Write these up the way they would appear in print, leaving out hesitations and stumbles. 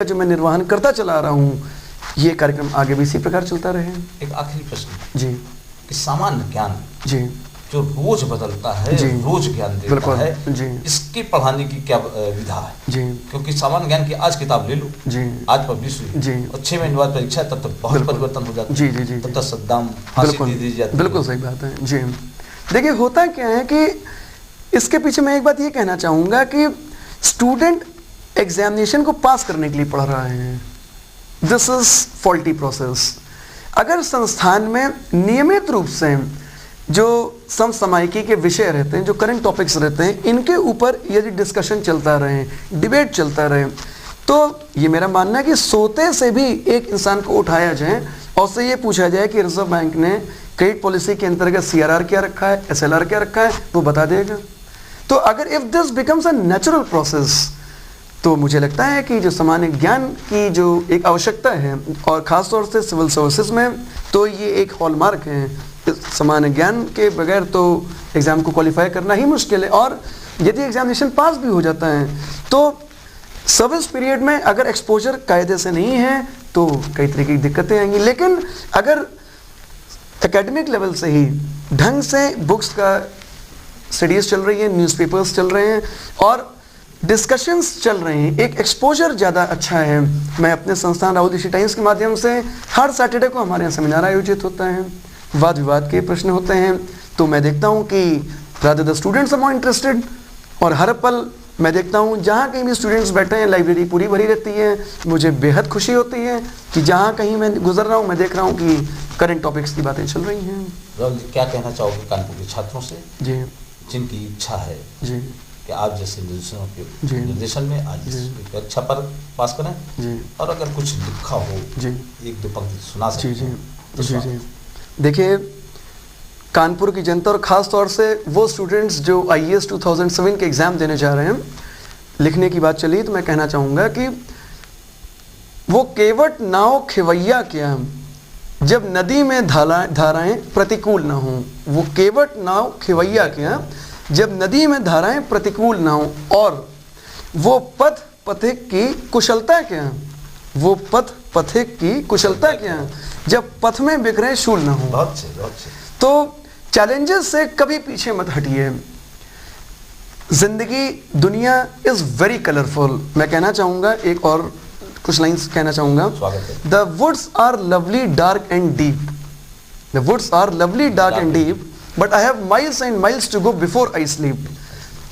जो मैं निर्वहन करता चला रहा हूँ, ये कार्यक्रम आगे भी इसी प्रकार चलता रहे। एक आखिरी प्रश्न जी कि सामान्य ज्ञान जी जो रोज बदलता है, जी रोज ज्ञान देता है, जी इसके पढ़ाने की क्या विधा है? जी क्योंकि सामान्य ज्ञान की आज किताब ले लो, जी आज पब्लिश हुई जी और 6 महीने बाद परीक्षा, तब तक बहुत परिवर्तन हो जाता है। जी जी जी तब तक सद्दाम फांसी दे दी जाती है। बिल्कुल सही बात है जी। देखिए होता क्या है कि इसके पीछे मैं एक बात ये कहना चाहूँगा कि स्टूडेंट एग्जामिनेशन को पास करने के लिए पढ़ रहा है। This is faulty process. अगर संस्थान में नियमित रूप से जो समसामयिकी के विषय रहते हैं, जो करंट टॉपिक्स रहते हैं, इनके ऊपर यदि डिस्कशन चलता रहे, डिबेट चलता रहे, तो ये मेरा मानना है कि सोते से भी एक इंसान को उठाया जाए और उससे ये पूछा जाए कि रिजर्व बैंक ने क्रेडिट पॉलिसी के अंतर्गत CRR क्या रखा है, SLR क्या रखा है, वो बता देगा। तो अगर if this becomes a natural process, तो मुझे लगता है कि जो सामान्य ज्ञान की जो एक आवश्यकता है, और ख़ास तौर से सिविल सर्विसेज में, तो ये एक हॉलमार्क है। सामान्य ज्ञान के बगैर तो एग्ज़ाम को क्वालिफाई करना ही मुश्किल है, और यदि एग्जामिनेशन पास भी हो जाता है तो सर्विस पीरियड में अगर एक्सपोजर कायदे से नहीं है तो कई तरह की दिक्कतें आएंगी। लेकिन अगर एकेडमिक लेवल से ही ढंग से बुक्स का स्टडीज़ चल रही है, न्यूज़पेपर्स चल रहे हैं और डिस्कशंस चल रहे हैं, एक एक्सपोजर ज़्यादा अच्छा है। मैं अपने संस्थान राहुल दीक्षित टाइम्स के माध्यम से हर सैटरडे को हमारे यहाँ सेमिनार आयोजित होता है, वाद विवाद के प्रश्न होते हैं, तो मैं देखता हूँ कि rather the students are more interested, और हर पल मैं देखता हूँ जहाँ कहीं भी स्टूडेंट्स बैठे हैं, लाइब्रेरी पूरी भरी रहती है। मुझे बेहद खुशी होती है कि जहाँ कहीं मैं गुजर रहा हूँ, मैं देख रहा हूँ कि करंट टॉपिक्स की बातें चल रही हैं। राहुल जी, क्या कहना चाहोगे कानपुर के छात्रों से जी जिनकी इच्छा है जी कि आप जैसे निर्देशन में आज परीक्षा पर पास करें जी, और अगर कुछ लिखा हो जी एक दो पंक्ति सुना सकते जी हैं तो जी जी। देखिए, कानपुर की जनता और ख़ास तौर से वो स्टूडेंट्स जो IAS 2007 के एग्ज़ाम देने जा रहे हैं, लिखने की बात चली तो मैं कहना चाहूँगा कि वो केवट नाव खिवैया क्या जब नदी में धाराएं प्रतिकूल ना हों। वो केवट नाव खिवैया क्या जब नदी में धाराएं प्रतिकूल ना हों, और वो पथ पथिक की कुशलता क्या, वो पथ पथिक की कुशलता क्या जब पथ में बिखरे शूल ना हो। बहुत से तो चैलेंजेस से कभी पीछे मत हटिए। जिंदगी, दुनिया इज वेरी कलरफुल। मैं कहना चाहूँगा, एक और कुछ लाइंस कहना चाहूँगा। The woods are lovely dark and deep, the woods are lovely dark and deep, but I have miles and miles to go before I sleep.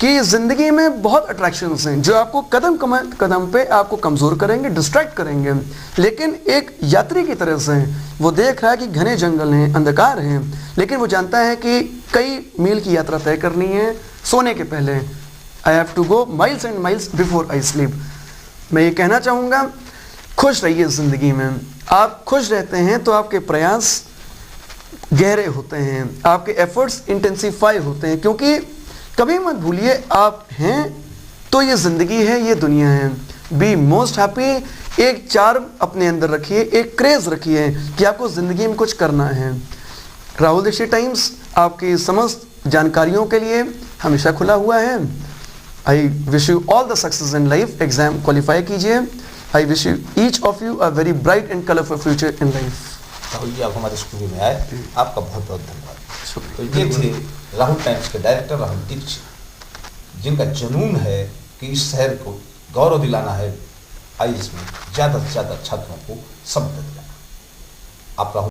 कि ज़िंदगी में बहुत अट्रैक्शंस हैं जो आपको कदम कदम पे आपको कमज़ोर करेंगे, डिस्ट्रैक्ट करेंगे, लेकिन एक यात्री की तरह से वो देख रहा है कि घने जंगल हैं, अंधकार हैं, लेकिन वो जानता है कि कई मील की यात्रा तय करनी है सोने के पहले। I have to go miles and miles before I sleep. मैं ये कहना चाहूँगा, खुश रहिए ज़िंदगी में। आप खुश रहते हैं तो आपके प्रयास गहरे होते हैं, आपके एफर्ट्स इंटेंसीफाई होते हैं, क्योंकि कभी मत भूलिए आप हैं तो ये ज़िंदगी है, ये दुनिया है। Be most happy. एक चार्म अपने अंदर रखिए, एक क्रेज़ रखिए कि आपको ज़िंदगी में कुछ करना है। राहुल दीक्षित टाइम्स आपकी समस्त जानकारियों के लिए हमेशा खुला हुआ है। I wish you all the success in life. Exam qualify कीजिए। I wish you each of you a very bright and colourful future in life. Rahul ji, आप हमारे स्टूडियो में आए, आपका बहुत बहुत धन्यवाद। तो ये थे राहुल टाइम्स के डायरेक्टर राहुल दीक्षित, जिनका जुनून है कि इस शहर को गौरव दिलाना है, IAS में ज़्यादा से ज़्यादा छात्रों को शब्द दिलाना। आप राहुल